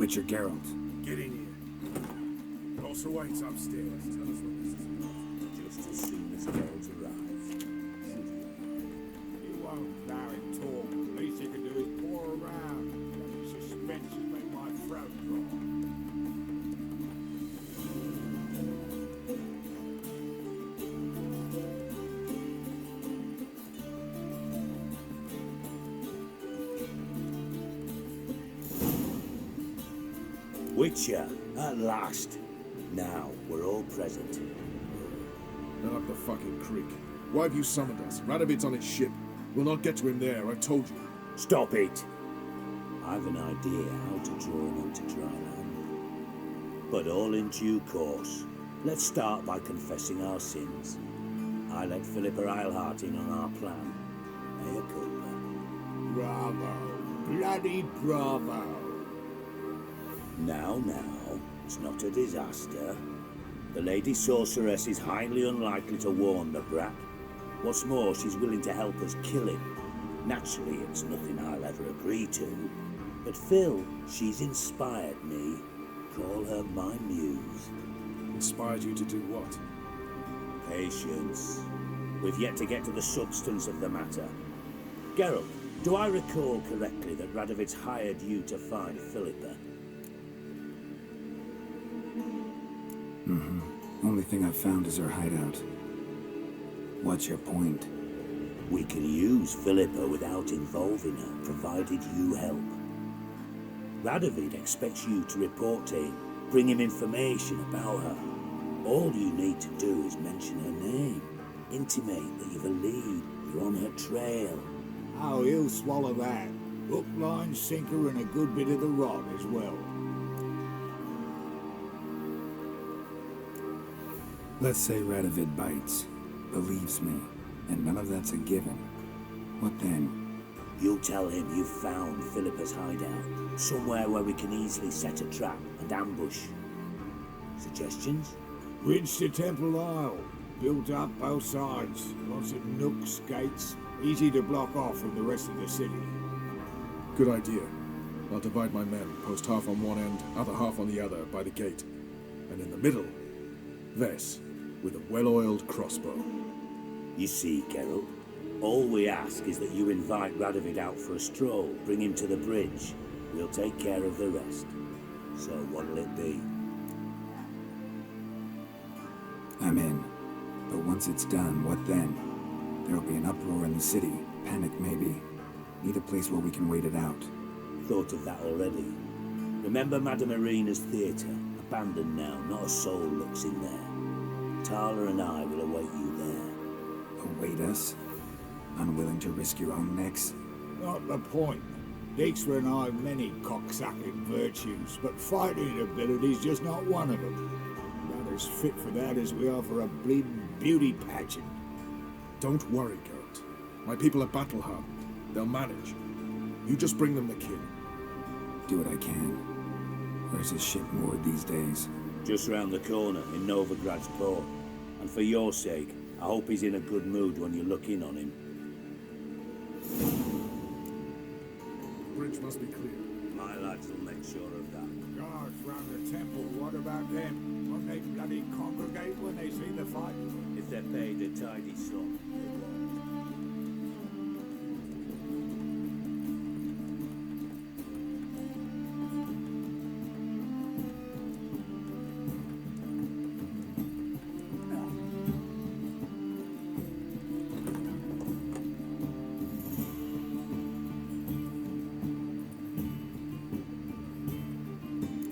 Witcher Geralt. Get in here. Bossa waits upstairs. Tell us what this is about. Just as soon as Geralt arrives. You won't allow him talk. Least you can do is pour around. The suspense has made my throat dry. Witcher, at last. Now, we're all present. Not up the fucking creek. Why have you summoned us? Radovid's on his ship. We'll not get to him there, I told you. Stop it! I've an idea how to draw him onto dry land. But all in due course. Let's start by confessing our sins. I let Philippa Eilhart in on our plan. Mea culpa. Bravo. Bloody bravo. Now, it's not a disaster. The Lady Sorceress is highly unlikely to warn the brat. What's more, she's willing to help us kill him. Naturally, it's nothing I'll ever agree to. But Phil, she's inspired me. Call her my muse. Inspired you to do what? Patience. We've yet to get to the substance of the matter. Geralt, do I recall correctly that Radovid's hired you to find Philippa? Only thing I've found is her hideout. What's your point? We can use Philippa without involving her, provided you help. Radovid expects you to report to him, bring him information about her. All you need to do is mention her name, intimate that you've a lead, you're on her trail. Oh, he'll swallow that. Hook, line, sinker, and a good bit of the rod as well. Let's say Radovid bites, believes me, and none of that's a given. What then? You'll tell him you've found Philippa's hideout, somewhere where we can easily set a trap and ambush. Suggestions? Bridge to Temple Isle. Built up both sides. Lots of nooks, gates. Easy to block off from the rest of the city. Good idea. I'll divide my men, post half on one end, other half on the other, by the gate. And in the middle, Vess, with a well-oiled crossbow. You see, Geralt, all we ask is that you invite Radovid out for a stroll, bring him to the bridge. We'll take care of the rest. So what'll it be? I'm in. But once it's done, what then? There'll be an uproar in the city. Panic, maybe. Need a place where we can wait it out. Thought of that already. Remember Madame Irina's theatre? Abandoned now, not a soul looks in there. Tala and I will await you there. Await us? Unwilling to risk your own necks? Not the point. Dijkstra and I have many cocksucking virtues, but fighting ability's just not one of them. Not as fit for that as we are for a bleeding beauty pageant. Don't worry, Geralt. My people are battle-hardened. They'll manage. You just bring them the king. Do what I can. Where's his ship moored these days? Just round the corner in Novigrad's port. And for your sake, I hope he's in a good mood when you look in on him. The bridge must be clear. My lads will make sure of that. Guards round the temple, what about them? Won't they bloody congregate when they see the fight? If they're paid a tidy sum, they won't.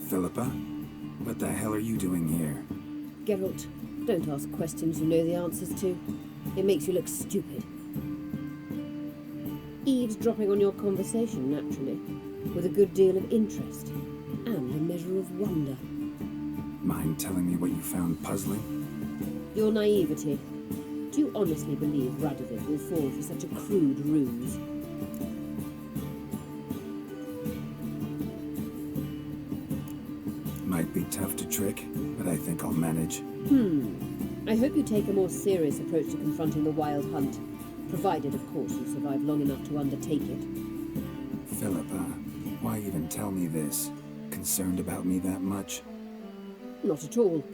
Philippa? What the hell are you doing here? Geralt, don't ask questions you know the answers to. It makes you look stupid. Eavesdropping on your conversation, naturally, with a good deal of interest and a measure of wonder. Mind telling me what you found puzzling? Your naivety. Do you honestly believe Radovid will fall for such a crude ruse? Might be tough to trick, but I think I'll manage. I hope you take a more serious approach to confronting the Wild Hunt, provided, of course, you survive long enough to undertake it. Philippa, why even tell me this? concerned about me that much? Not at all.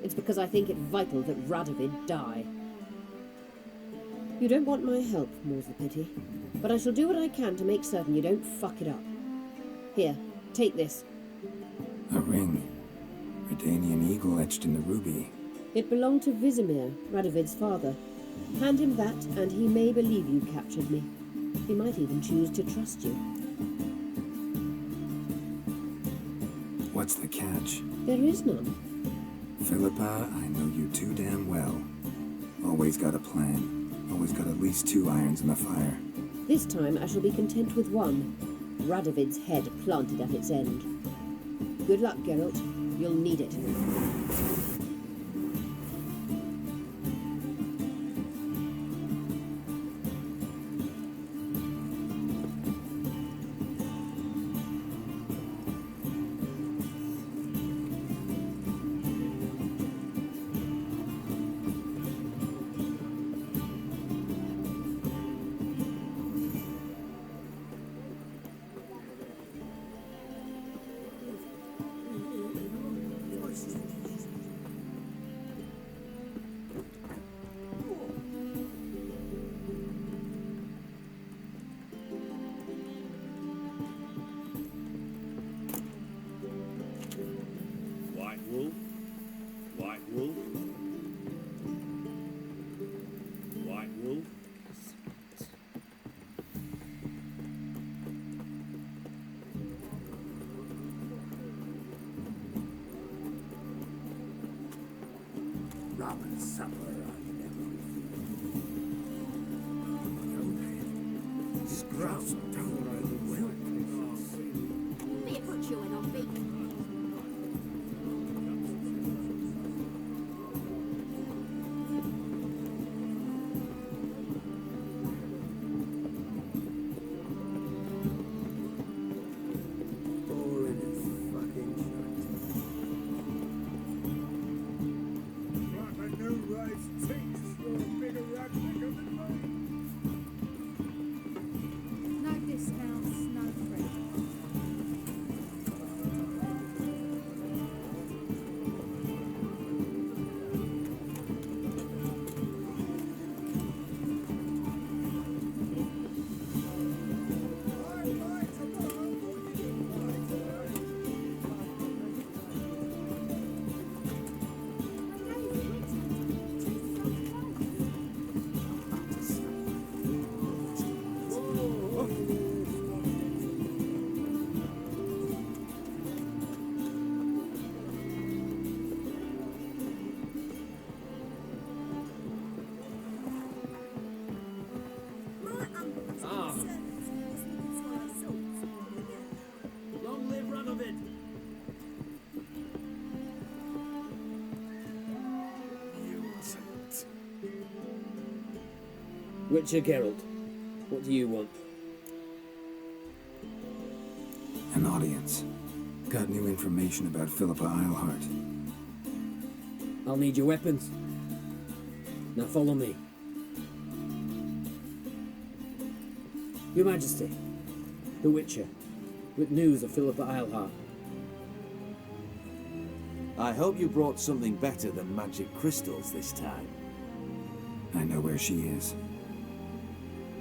It's because I think it vital that Radovid die. You don't want my help, more's the pity. But I shall do what I can to make certain you don't fuck it up. Here, take this. A ring. Redanian eagle etched in the ruby. It belonged to Vizimir, Radovid's father. Hand him that, and he may believe you captured me. He might even choose to trust you. What's the catch? There is none. Philippa, I know you too damn well. Always got a plan. Always got at least 2 irons in the fire. This time I shall be content with one. Radovid's head planted at its end. Good luck, Geralt. You'll need it. White wool. White wool. White wool. Ramen supper, I never Scrubs don't I will. Me put you in on beef. No discounts, no free. Long live Radovid! Witcher Geralt, what do you want? An audience. Got new information about Philippa Eilhart. I'll need your weapons. Now follow me. Your Majesty, the Witcher, with news of Philippa Eilhart. I hope you brought something better than magic crystals this time. I know where she is.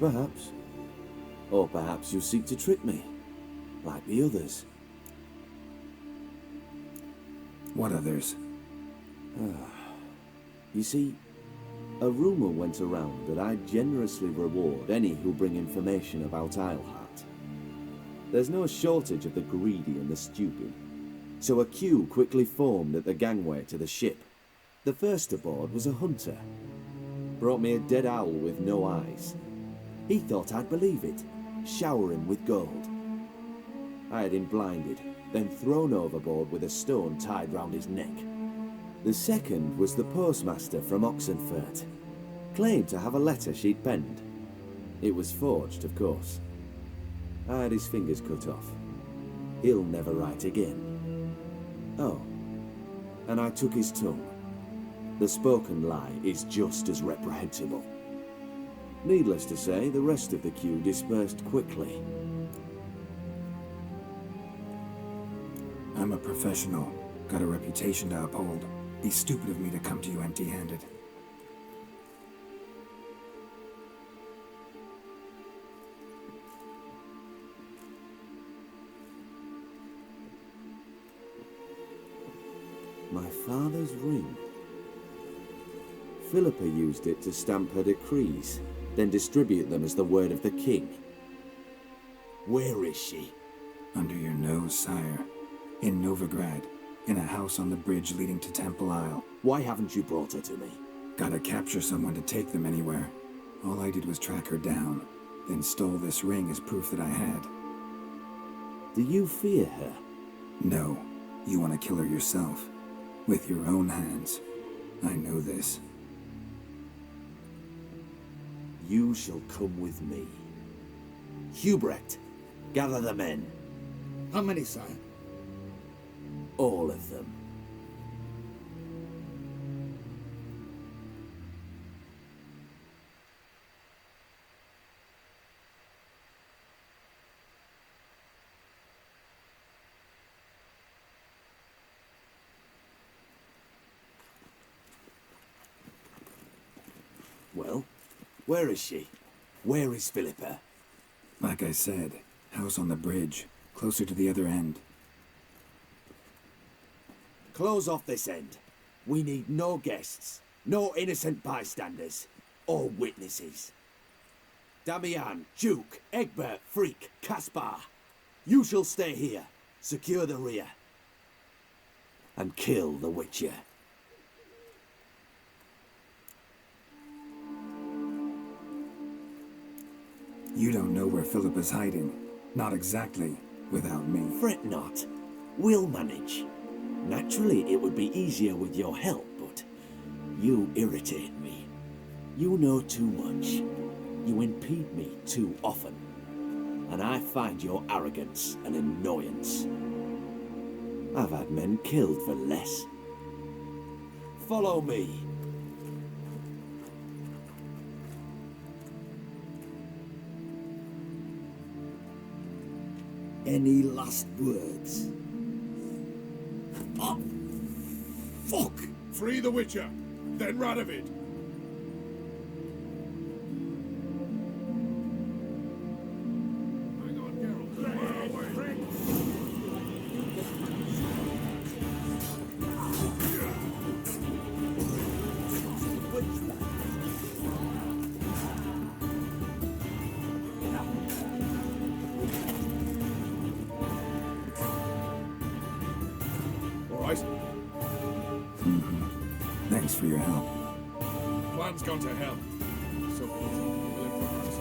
Perhaps. Or perhaps you seek to trick me, like the others. What others? You see, a rumor went around that I generously reward any who bring information about Eilhart. There's no shortage of the greedy and the stupid, so a queue quickly formed at the gangway to the ship. The first aboard was a hunter. Brought me a dead owl with no eyes. He thought I'd believe it, shower him with gold. I had him blinded, then thrown overboard with a stone tied round his neck. The second was the postmaster from Oxenfurt. Claimed to have a letter she'd penned. It was forged, of course. I had his fingers cut off. He'll never write again. Oh, and I took his tongue. The spoken lie is just as reprehensible. Needless to say, the rest of the queue dispersed quickly. I'm a professional. Got a reputation to uphold. Be stupid of me to come to you empty-handed. My father's ring. Philippa used it to stamp her decrees, then distribute them as the word of the king. Where is she? Under your nose, sire. In Novigrad. In a house on the bridge leading to Temple Isle. Why haven't you brought her to me? Gotta capture someone to take them anywhere. All I did was track her down, then stole this ring as proof that I had. Do you fear her? No. You want to kill her yourself. With your own hands. I know this. You shall come with me. Hubrecht, gather the men. How many, sire? All of them. Well, where is she? Where is Philippa? Like I said, house on the bridge, closer to the other end. Close off this end. We need no guests, no innocent bystanders, or witnesses. Damian, Duke, Egbert, Freak, Caspar. You shall stay here, secure the rear, and kill the Witcher. You don't know where Philippa's hiding. Not exactly, without me. Fret not. We'll manage. Naturally, it would be easier with your help, but you irritate me. You know too much. You impede me too often. And I find your arrogance an annoyance. I've had men killed for less. Follow me. Any last words? Oh, fuck! Free the Witcher, then Radovid. Hang on, Geralt. All right. Thanks for your help. Plan's gone to hell. So we'll improvise.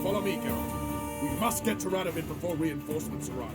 Follow me, Geralt. We must get to Radovid before reinforcements arrive.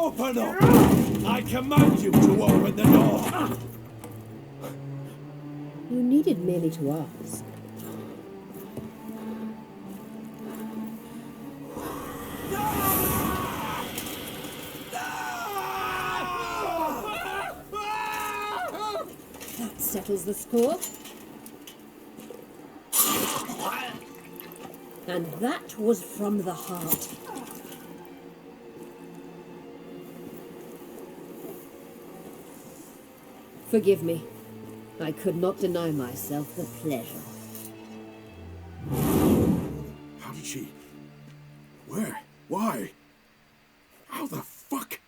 Open up! I command you to open the door! You needed merely to ask. That settles the score. And that was from the heart. Forgive me. I could not deny myself the pleasure. How did she... Where? Why? How the fuck?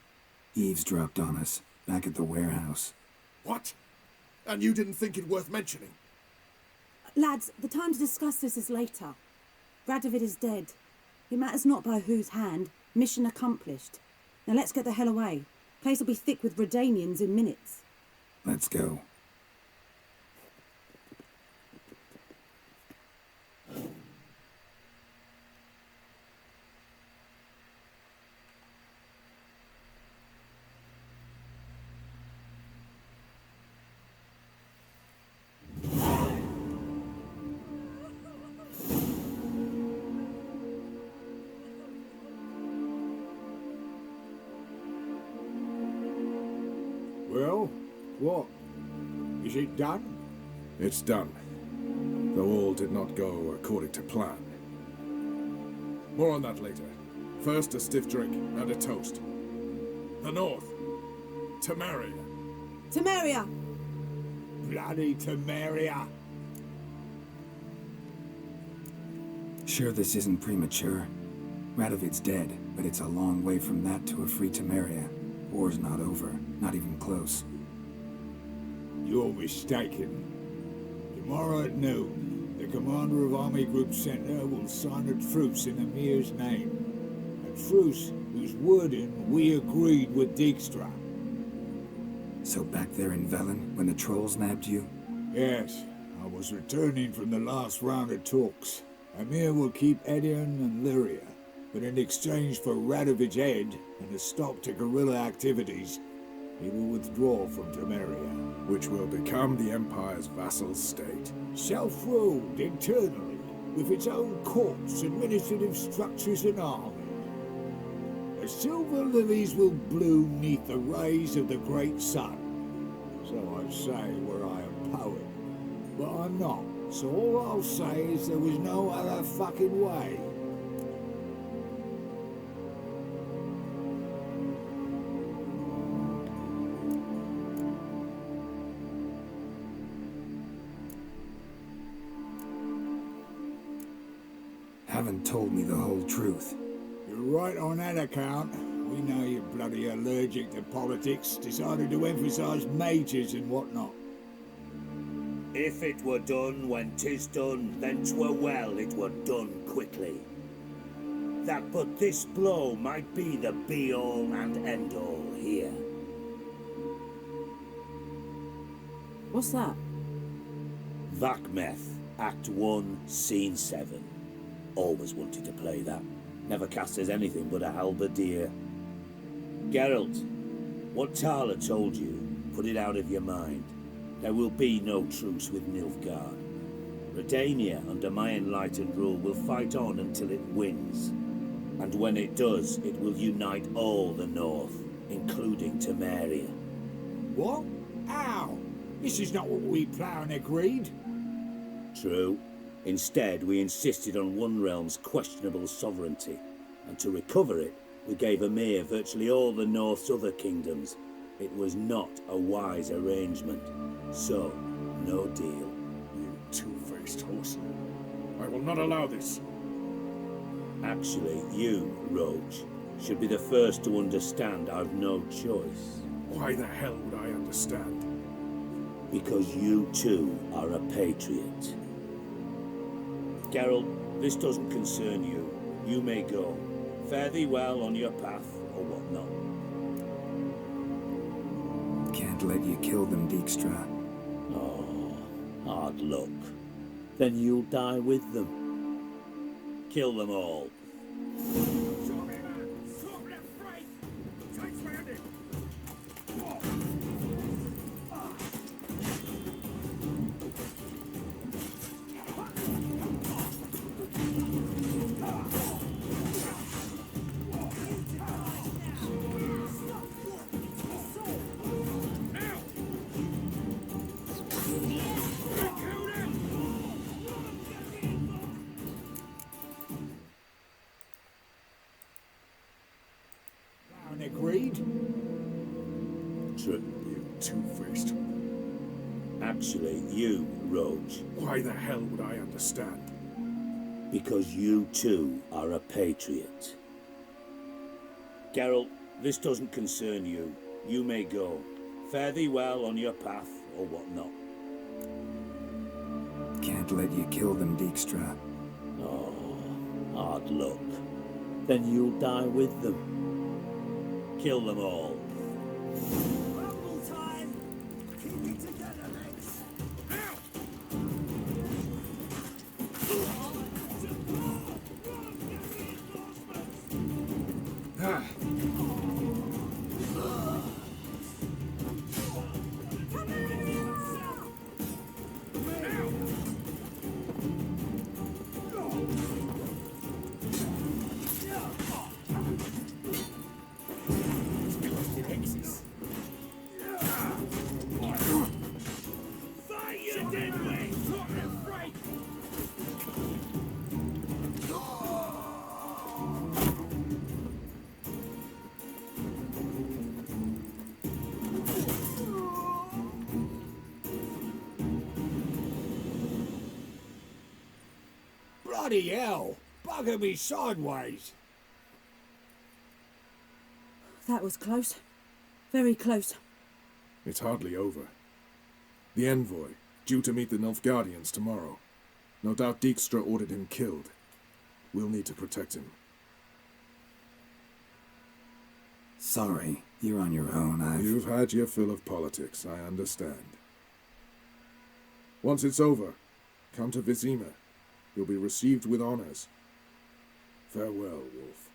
Eavesdropped on us, back at the warehouse. What? And you didn't think it worth mentioning? Lads, the time to discuss this is later. Radovid is dead. It matters not by whose hand. Mission accomplished. Now let's get the hell away. Place will be thick with Redanians in minutes. Let's go. Well, what? Is it done? It's done. Though all did not go according to plan. More on that later. First, a stiff drink and a toast. The North. Temeria. Temeria! Bloody Temeria! Sure this isn't premature? Radovid's dead, but it's a long way from that to a free Temeria. War's not over, not even close. You're mistaken. Tomorrow at noon, the commander of Army Group Center will sign a truce in Emir's name. A truce whose wording we agreed with Dijkstra. So back there in Velen, when the trolls nabbed you? Yes, I was returning from the last round of talks. Emir will keep Edion and Lyria, but in exchange for Radovid's head and a stop to guerrilla activities, he will withdraw from Temeria. Which will become the Empire's vassal state. Self-ruled internally, with its own courts, administrative structures and army. The silver lilies will bloom neath the rays of the great sun. So I say were I a poet. But I'm not, so all I'll say is there was no other fucking way. Haven't told me the whole truth. You're right on that account. We know you're bloody allergic to politics, decided to emphasize majors and whatnot. If it were done when 'tis done, then 'twere well it were done quickly. That but this blow might be the be-all and end-all here. What's that? Vakmeth, Act 1, Scene 7. Always wanted to play that. Never cast as anything but a halberdier. Geralt, what Tala told you, put it out of your mind. There will be no truce with Nilfgaard. Redania, under my enlightened rule, will fight on until it wins. And when it does, it will unite all the North, including Temeria. What? How? This is not what we planned and agreed. True. Instead, we insisted on one realm's questionable sovereignty, and to recover it, we gave Emir virtually all the North's other kingdoms. It was not a wise arrangement. So, no deal. You two-faced horse. I will not allow this. Actually, you, Roach, should be the first to understand I've no choice. Why the hell would I understand? Because you too are a patriot. Geralt, this doesn't concern you. You may go. Fare thee well on your path, or whatnot. Can't let you kill them, Dijkstra. Oh, hard luck. Then you'll die with them. Kill them all. Stop it, afraid! Takes me indeed. You two-faced. Actually, you, Roach, Why the hell would I understand? because you too are a patriot. Geralt, this doesn't concern you. You may go. Fare thee well on your path, or whatnot. Can't let you kill them, Dijkstra. Oh, hard luck. Then you'll die with them. Kill them all. Bloody hell! Bugger me sideways! That was close. Very close. It's hardly over. The envoy, due to meet the Nilfgaardians tomorrow. No doubt Dijkstra ordered him killed. We'll need to protect him. Sorry, you're on your own. You've had your fill of politics, I understand. Once it's over, come to Vizima. You'll be received with honors. Farewell, Wolf.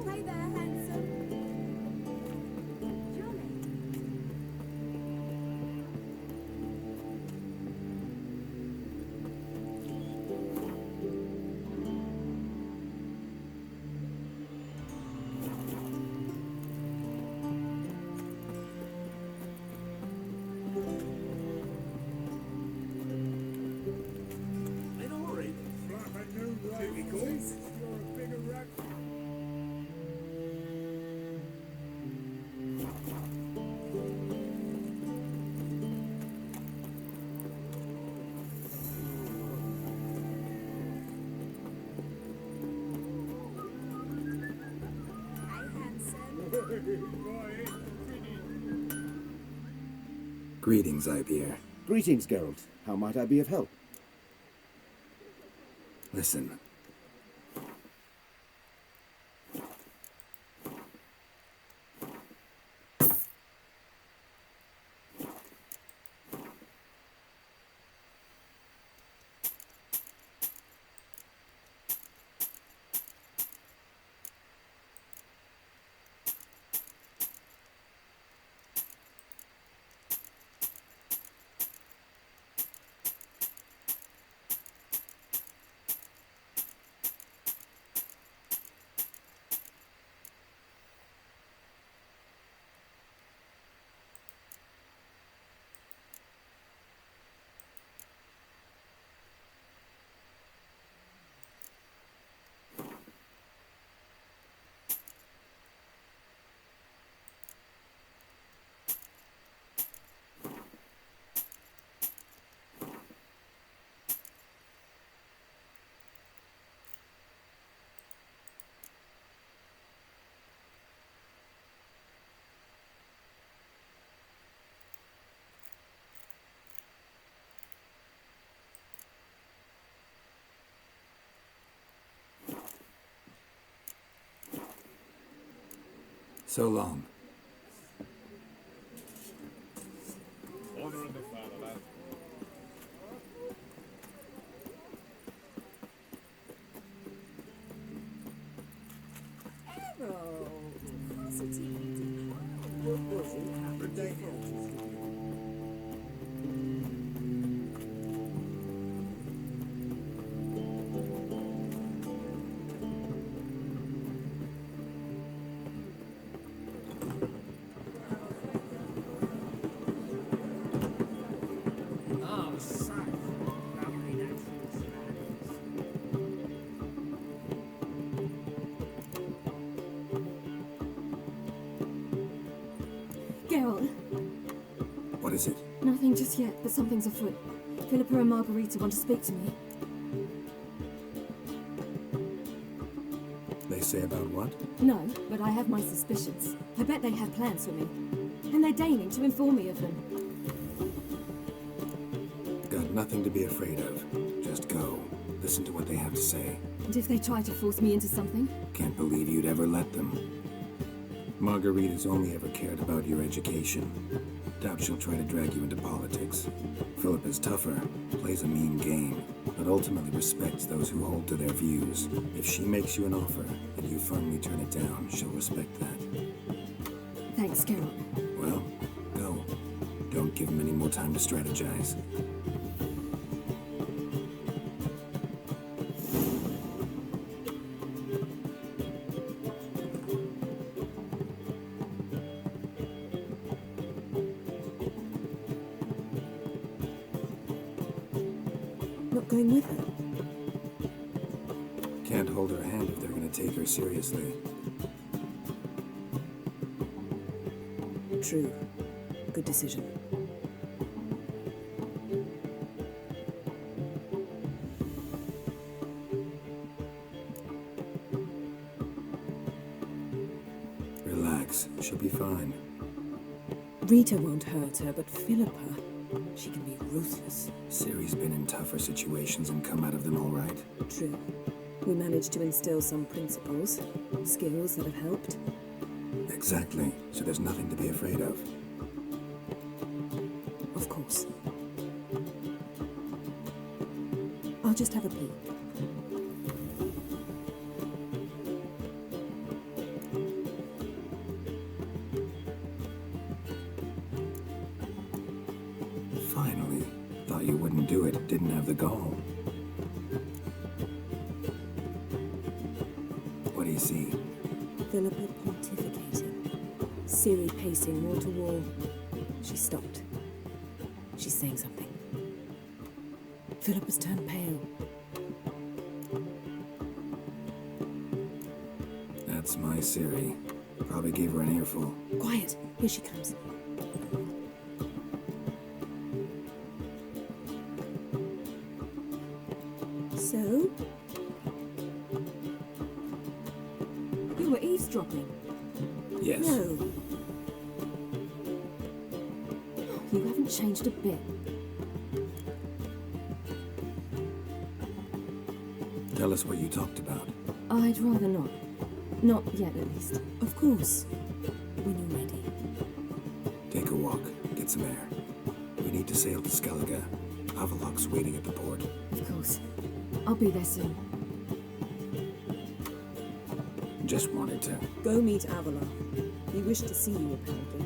Hey there, handsome. Johnny. Hey, handsome. Greetings, Ibeer. Greetings, Geralt. How might I be of help? Listen. So long. Order in the fire, lad. Geralt, What is it? nothing just yet, but something's afoot. Philippa and Margarita want to speak to me. They say about what? No, but I have my suspicions. I bet they have plans for me. And they're deigning to inform me of them. Got nothing to be afraid of. Just go. Listen to what they have to say. And if they try to force me into something? Can't believe you'd ever let them. Margarita's only ever cared about your education. Doubt she'll try to drag you into politics. Philip is tougher, plays a mean game, but ultimately respects those who hold to their views. If she makes you an offer and you firmly turn it down, she'll respect that. Thanks, Geralt. Well, go. Don't give him any more time to strategize. Not going with her? Can't hold her hand if they're gonna take her seriously. True. Good decision. Relax, she'll be fine. Rita won't hurt her, but Philippa, she can be ruthless. Ciri's been in tougher situations and come out of them all right. True. We managed to instill some principles, skills that have helped. Exactly, so there's nothing to be afraid of. Of course. I'll just have a peek. Finally. Thought you wouldn't do it. Didn't have the gall. What do you see? Philippa pontificating. Ciri pacing wall to wall. She stopped. She's saying something. Philippa's turned pale. That's my Ciri. Probably gave her an earful. Quiet. Here she comes. So? You were eavesdropping. Yes. No. You haven't hasn't changed a bit. Tell us what you talked about. I'd rather not. Not yet, at least. Of course. When you're ready. Take a walk, get some air. We need to sail to Skellige. Avalok's waiting at the port. Of course. I'll be there soon. Just wanted to. Go meet Avalok. He wished to see you, apparently.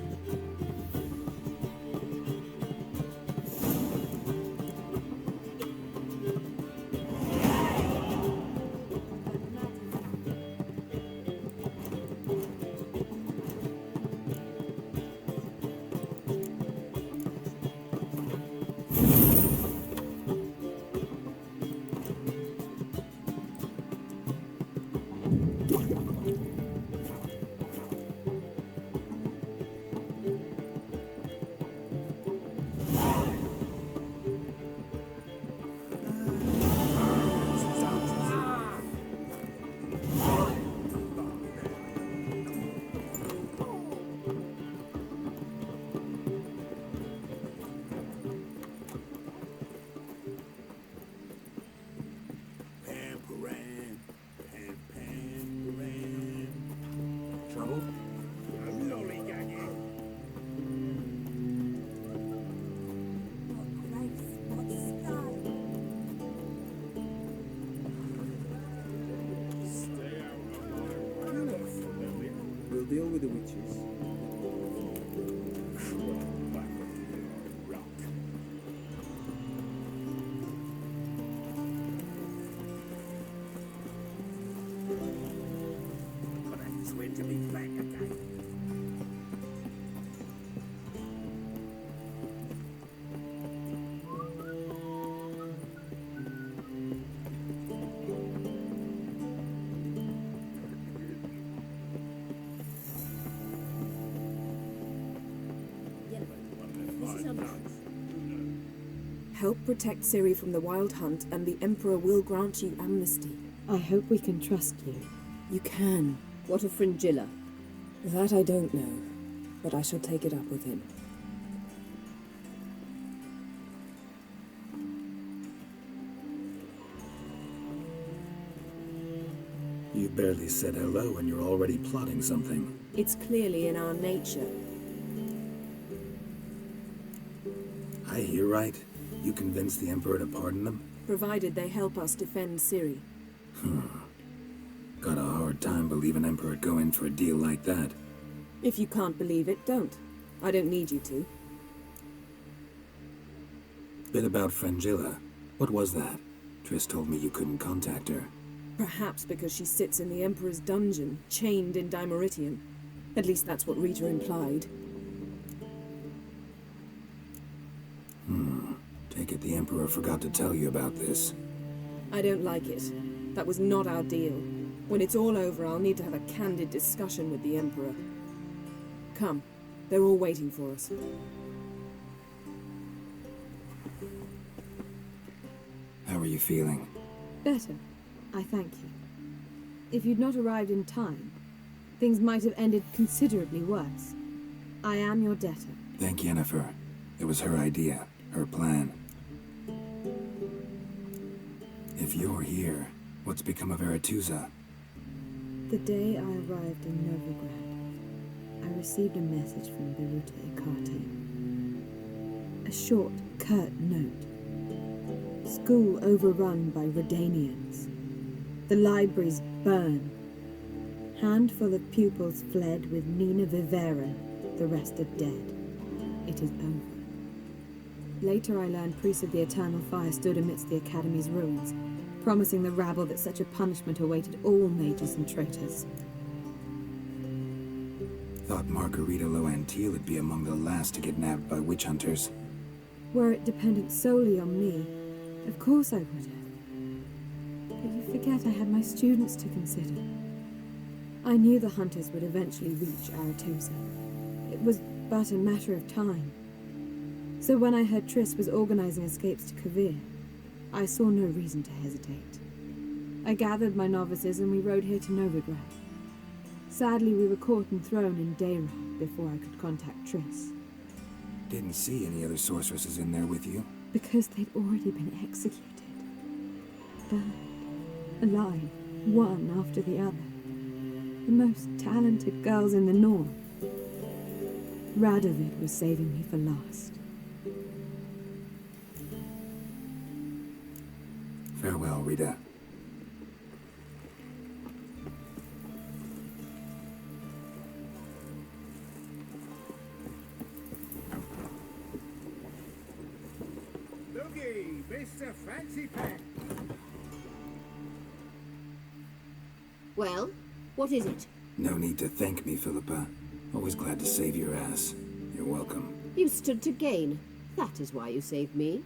Trouble? I'm lollygagging. We'll deal with the witches. Swim to be back again. Help protect Ciri from the Wild Hunt, and the Emperor will grant you amnesty. I hope we can trust you. You can. What of Fringilla? That I don't know, but I shall take it up with him. You barely said hello and you're already plotting something. It's clearly in our nature. I hear right. You convinced the Emperor to pardon them? Provided they help us defend Ciri. Got a hard time believing Emperor'd go in for a deal like that. If you can't believe it, don't. I don't need you to. Bit about Fringilla. What was that? Triss told me you couldn't contact her. Perhaps because she sits in the Emperor's dungeon, chained in Dimeritium. At least that's what Rita implied. Take it the Emperor forgot to tell you about this. I don't like it. That was not our deal. When it's all over, I'll need to have a candid discussion with the Emperor. Come. They're all waiting for us. How are you feeling? Better. I thank you. If you'd not arrived in time, things might have ended considerably worse. I am your debtor. Thank Yennefer. It was her idea, her plan. If you're here, what's become of Aretuza? The day I arrived in Novigrad, I received a message from Biruta Ikati. A short, curt note. School overrun by Redanians. The libraries burn. Handful of pupils fled with Nina Vivera. The rest are dead. It is over. Later I learned priests of the Eternal Fire stood amidst the Academy's ruins, promising the rabble that such a punishment awaited all mages and traitors. Thought Margarita Loantil would be among the last to get nabbed by witch hunters. Were it dependent solely on me, of course I would have. But you forget I had my students to consider. I knew the hunters would eventually reach Aretuza. It was but a matter of time. So when I heard Triss was organizing escapes to Kovir, I saw no reason to hesitate. I gathered my novices and we rode here to Novigrad. Sadly, we were caught and thrown in Dayrah before I could contact Triss. Didn't see any other sorceresses in there with you. Because they'd already been executed. Burned. Alive. One after the other. The most talented girls in the North. Radovid was saving me for last. Farewell, Rita. Looky, Mr. Fancy Pants. Well, what is it? No need to thank me, Philippa. Always glad to save your ass. You're welcome. You stood to gain. That is why you saved me.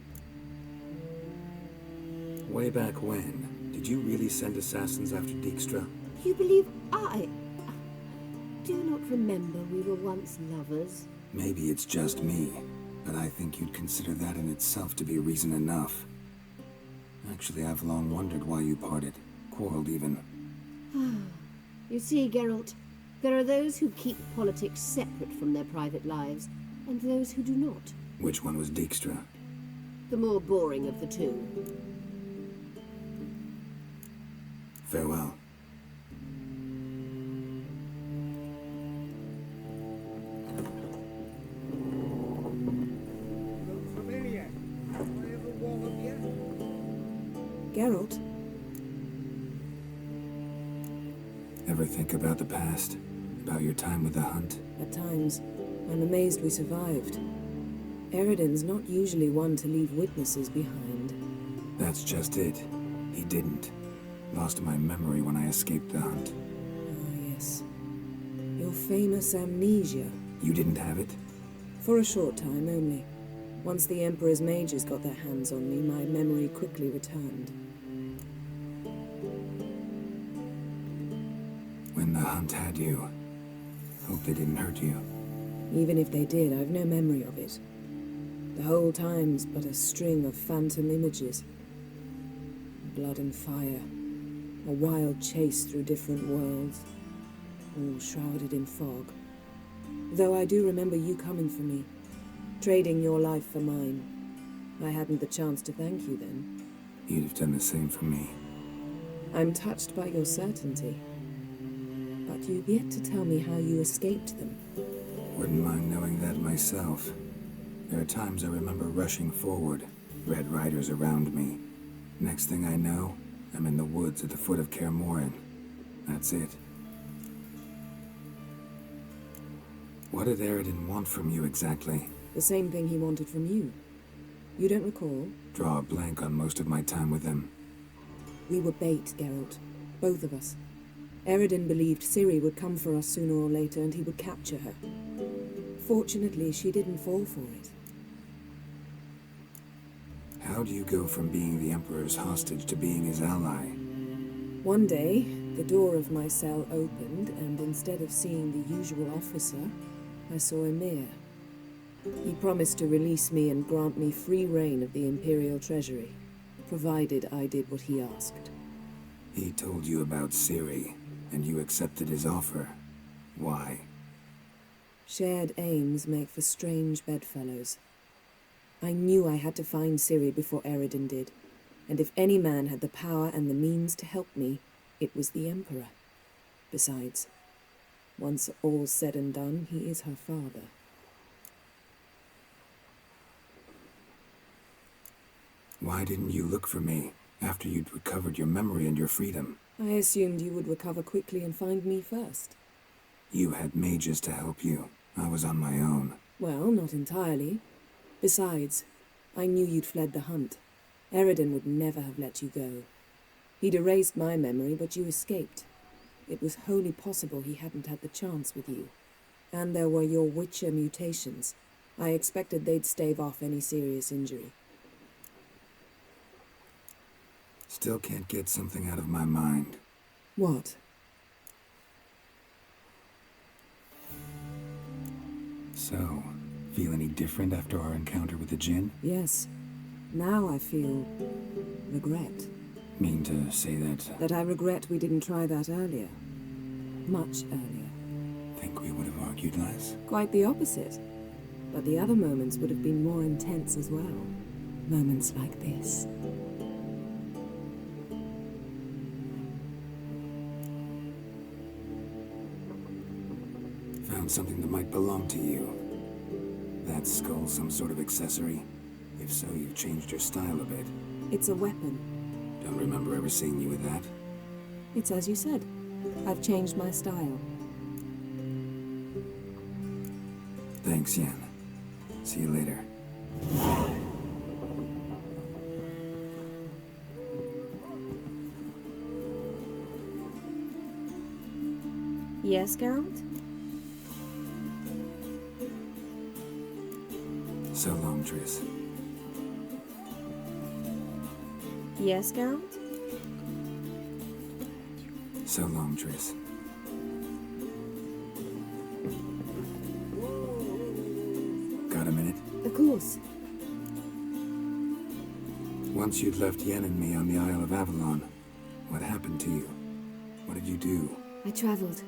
Way back when, did you really send assassins after Dijkstra? You believe I do not remember we were once lovers? Maybe it's just me, but I think you'd consider that in itself to be reason enough. Actually, I've long wondered why you parted. Quarreled even. You see, Geralt, there are those who keep politics separate from their private lives, and those who do not. Which one was Dijkstra? The more boring of the two. Farewell. Look familiar. I ever wallop you? Geralt, Ever think about the past? About your time with the Hunt? at times, I'm amazed we survived. Eredin's not usually one to leave witnesses behind. That's just it. He didn't. Lost my memory when I escaped the Hunt. Ah, yes. Your famous amnesia. You didn't have it? For a short time only. Once the Emperor's mages got their hands on me, my memory quickly returned. When the Hunt had you. Hope they didn't hurt you. Even if they did, I've no memory of it. The whole time's but a string of phantom images. Blood and fire. A wild chase through different worlds. All shrouded in fog. Though I do remember you coming for me. Trading your life for mine. I hadn't the chance to thank you then. You'd have done the same for me. I'm touched by your certainty. But you've yet to tell me how you escaped them. Wouldn't mind knowing that myself. There are times I remember rushing forward, Red Riders around me. Next thing I know, I'm in the woods at the foot of Kaer Morhen. That's it. What did Eredin want from you exactly? The same thing he wanted from you. You don't recall? Draw a blank on most of my time with him. We were bait, Geralt. Both of us. Eredin believed Ciri would come for us sooner or later and he would capture her. Fortunately, she didn't fall for it. How do you go from being the Emperor's hostage to being his ally? One day, the door of my cell opened, and instead of seeing the usual officer, I saw Emir. He promised to release me and grant me free reign of the Imperial Treasury, provided I did what he asked. He told you about Ciri, and you accepted his offer. Why? Shared aims make for strange bedfellows. I knew I had to find Ciri before Eredin did, and if any man had the power and the means to help me, it was the Emperor. Besides, once all's said and done, he is her father. Why didn't you look for me after you'd recovered your memory and your freedom? I assumed you would recover quickly and find me first. You had mages to help you. I was on my own. Well, not entirely. Besides, I knew you'd fled the Hunt. Eredin would never have let you go. He'd erased my memory, but you escaped. It was wholly possible he hadn't had the chance with you. And there were your Witcher mutations. I expected they'd stave off any serious injury. Still can't get something out of my mind. What? So, feel any different after our encounter with the Djinn? Yes. Now I feel regret. Mean to say that... That I regret we didn't try that earlier. Much earlier. Think we would have argued less? Quite the opposite. But the other moments would have been more intense as well. Moments like this. Found something that might belong to you. That skull some sort of accessory? If so, you've changed your style a bit. It's a weapon. Don't remember ever seeing you with that. It's as you said. I've changed my style. Thanks, Yen. See you later. Yes, Geralt? So long, Triss. Yes, Geralt? So long, Triss. Got a minute? Of course. Once you'd left Yen and me on the Isle of Avalon, what happened to you? What did you do? I traveled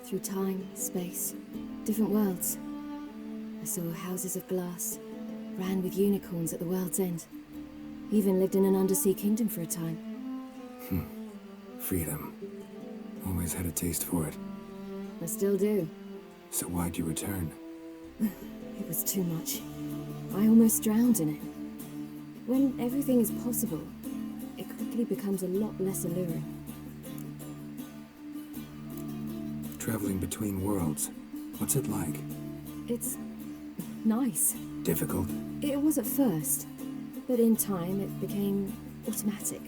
through time, space, different worlds. I saw houses of glass, ran with unicorns at the world's end. Even lived in an undersea kingdom for a time. Freedom. Always had a taste for it. I still do. So why'd you return? It was too much. I almost drowned in it. When everything is possible, it quickly becomes a lot less alluring. Traveling between worlds. What's it like? It's nice. Difficult? It was at first, but in time it became automatic,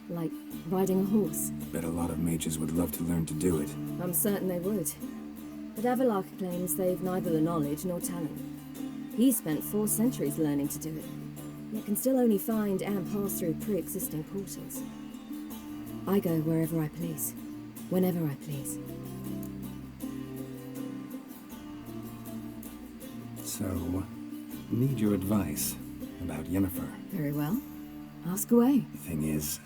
like riding a horse. Bet a lot of mages would love to learn to do it. I'm certain they would. But Avalark claims they've neither the knowledge nor talent. He spent 4 centuries learning to do it, yet can still only find and pass through pre-existing portals. I go wherever I please, whenever I please. So, need your advice about Yennefer. Very well. Ask away. Thing is,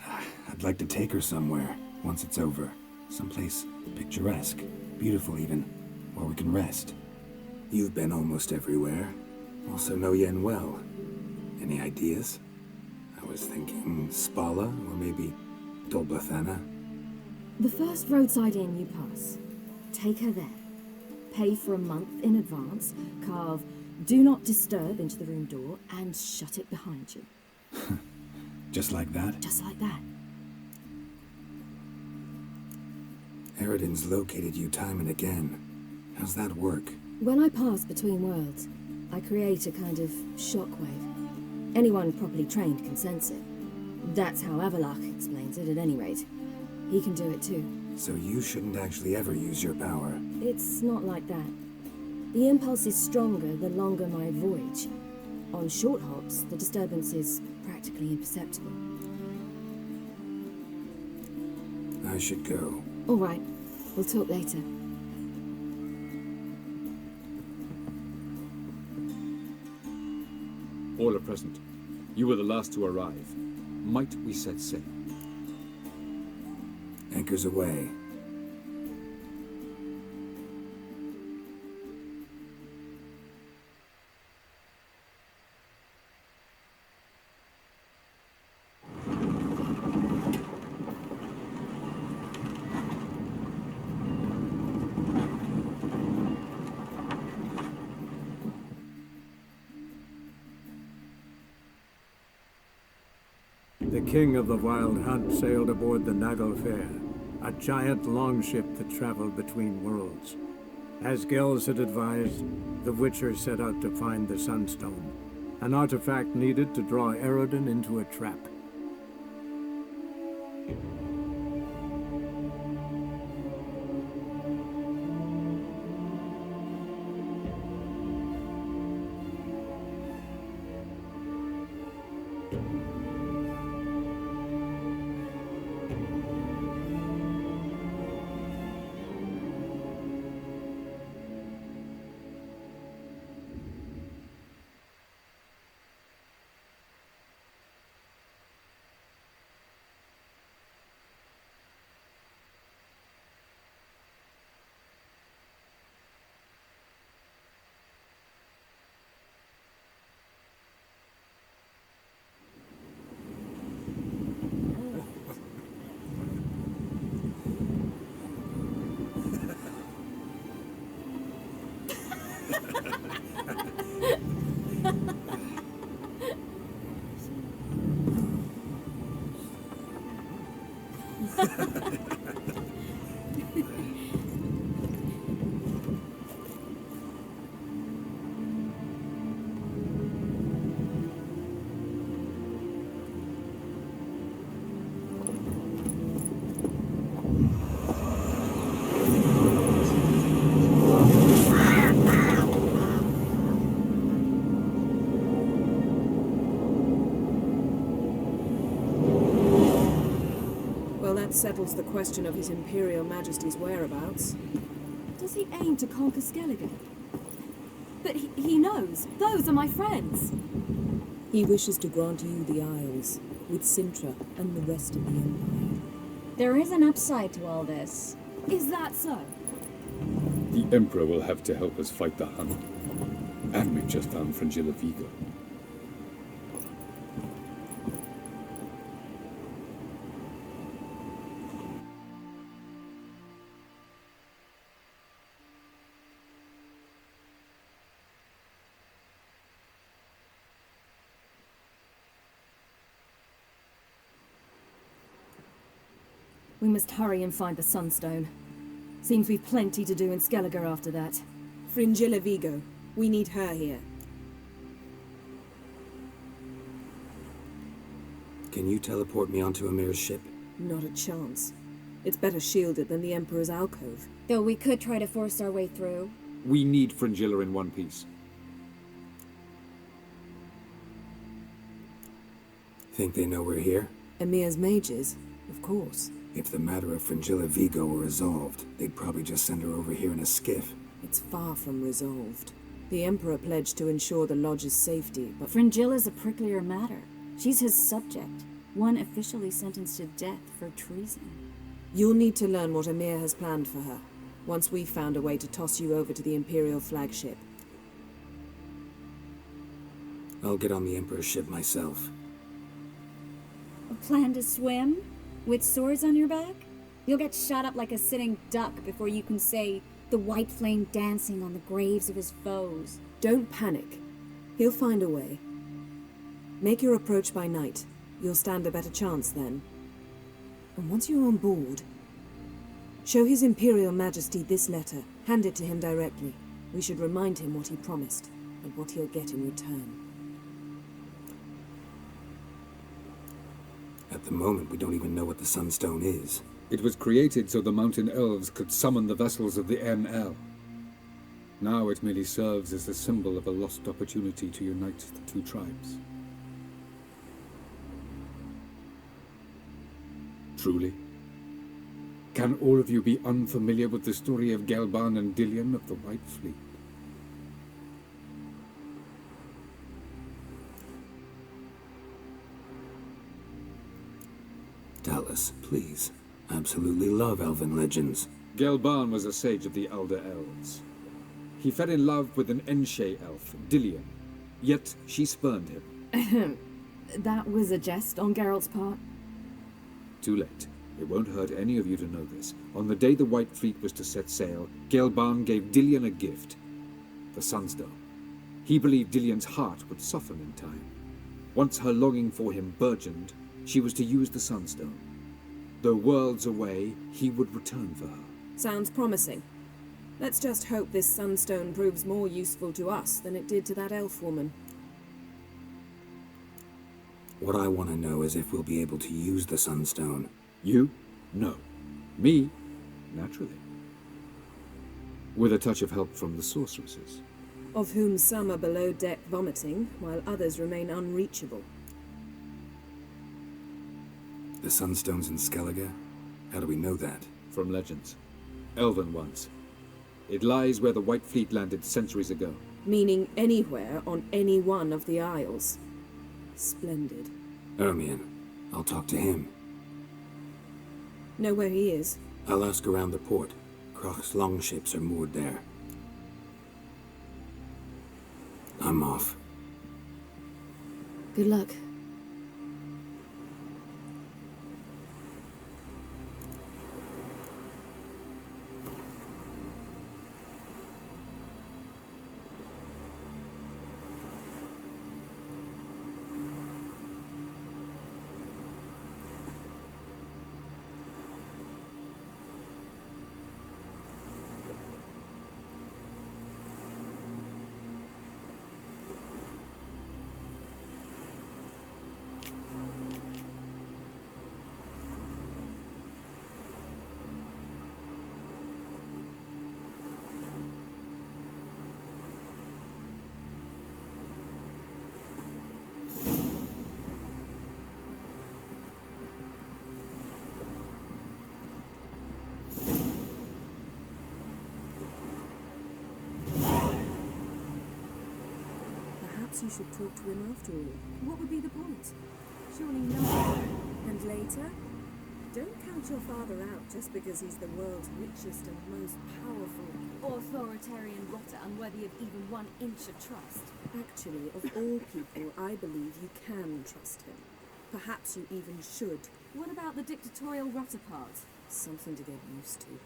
I'd like to take her somewhere once it's over. Someplace picturesque, beautiful even, where we can rest. You've been almost everywhere. Also know Yen well. Any ideas? I was thinking Spala, or maybe Dol Blathanna. The first roadside inn you pass, take her there. Pay for a month in advance, carve "Do Not Disturb" into the room door, and shut it behind you. Just like that? Just like that. Eridan's located you time and again. How's that work? When I pass between worlds, I create a kind of shockwave. Anyone properly trained can sense it. That's how Avalark explains it, at any rate. He can do it too. So you shouldn't actually ever use your power. It's not like that. The impulse is stronger the longer my voyage. On short hops, the disturbance is practically imperceptible. I should go. All right. We'll talk later. All are present. You were the last to arrive. Might we set sail? Anchors away. The king of the Wild Hunt sailed aboard the Naglfar, a giant longship that traveled between worlds. As Gels had advised, the Witcher set out to find the Sunstone, an artifact needed to draw Eredin into a trap. that settles the question of His Imperial Majesty's whereabouts. Does he aim to conquer Skellige? But he knows. Those are my friends. He wishes to grant you the Isles, with Sintra and the rest of the Empire. There is an upside to all this. Is that so? The Emperor will have to help us fight the Hun. And we've just found Fringilla Vigo. We must hurry and find the Sunstone. Seems we've plenty to do in Skellige after that. Fringilla Vigo. We need her here. Can you teleport me onto Amir's ship? Not a chance. It's better shielded than the Emperor's alcove. Though we could try to force our way through. We need Fringilla in one piece. Think they know we're here? Emir's mages? Of course. If the matter of Fringilla Vigo were resolved, they'd probably just send her over here in a skiff. It's far from resolved. The Emperor pledged to ensure the Lodge's safety, but Fringilla's a pricklier matter. She's his subject, one officially sentenced to death for treason. You'll need to learn what Emir has planned for her, once we've found a way to toss you over to the Imperial flagship. I'll get on the Emperor's ship myself. A plan to swim? With swords on your back? You'll get shot up like a sitting duck before you can say the white flame dancing on the graves of his foes. Don't panic. He'll find a way. Make your approach by night. You'll stand a better chance then. And once you're on board, show His Imperial Majesty this letter. Hand it to him directly. We should remind him what he promised, and what he'll get in return. At the moment, we don't even know what the Sunstone is. It was created so the Mountain Elves could summon the vessels of the NL. Now it merely serves as a symbol of a lost opportunity to unite the two tribes. Truly? Can all of you be unfamiliar with the story of Gelban and Dillion of the White Fleet? Dallas, please. I absolutely love elven legends. Gelban was a sage of the Elder Elves. He fell in love with an Enshe elf, Dillion, yet she spurned him. That was a jest on Geralt's part. Too late. It won't hurt any of you to know this. On the day the White Fleet was to set sail, Gelban gave Dillion a gift. The Sunstone. He believed Dillion's heart would soften in time. Once her longing for him burgeoned, she was to use the Sunstone. Though worlds away, he would return for her. Sounds promising. Let's just hope this Sunstone proves more useful to us than it did to that elf woman. What I want to know is if we'll be able to use the Sunstone. You? No. Me? Naturally. With a touch of help from the sorceresses. Of whom some are below deck vomiting, while others remain unreachable. The Sunstone's in Skellige? How do we know that? From legends. Elven ones. It lies where the White Fleet landed centuries ago. Meaning anywhere on any one of the Isles. Splendid. Ermion. I'll talk to him. Know where he is? I'll ask around the port. Croc's longships are moored there. I'm off. Good luck. Perhaps you should talk to him after all. What would be the point? Surely nothing. And later? Don't count your father out just because he's the world's richest and most powerful. Authoritarian rotter unworthy of even 1 inch of trust. Actually, of all people, I believe you can trust him. Perhaps you even should. What about the dictatorial rotter part? Something to get used to.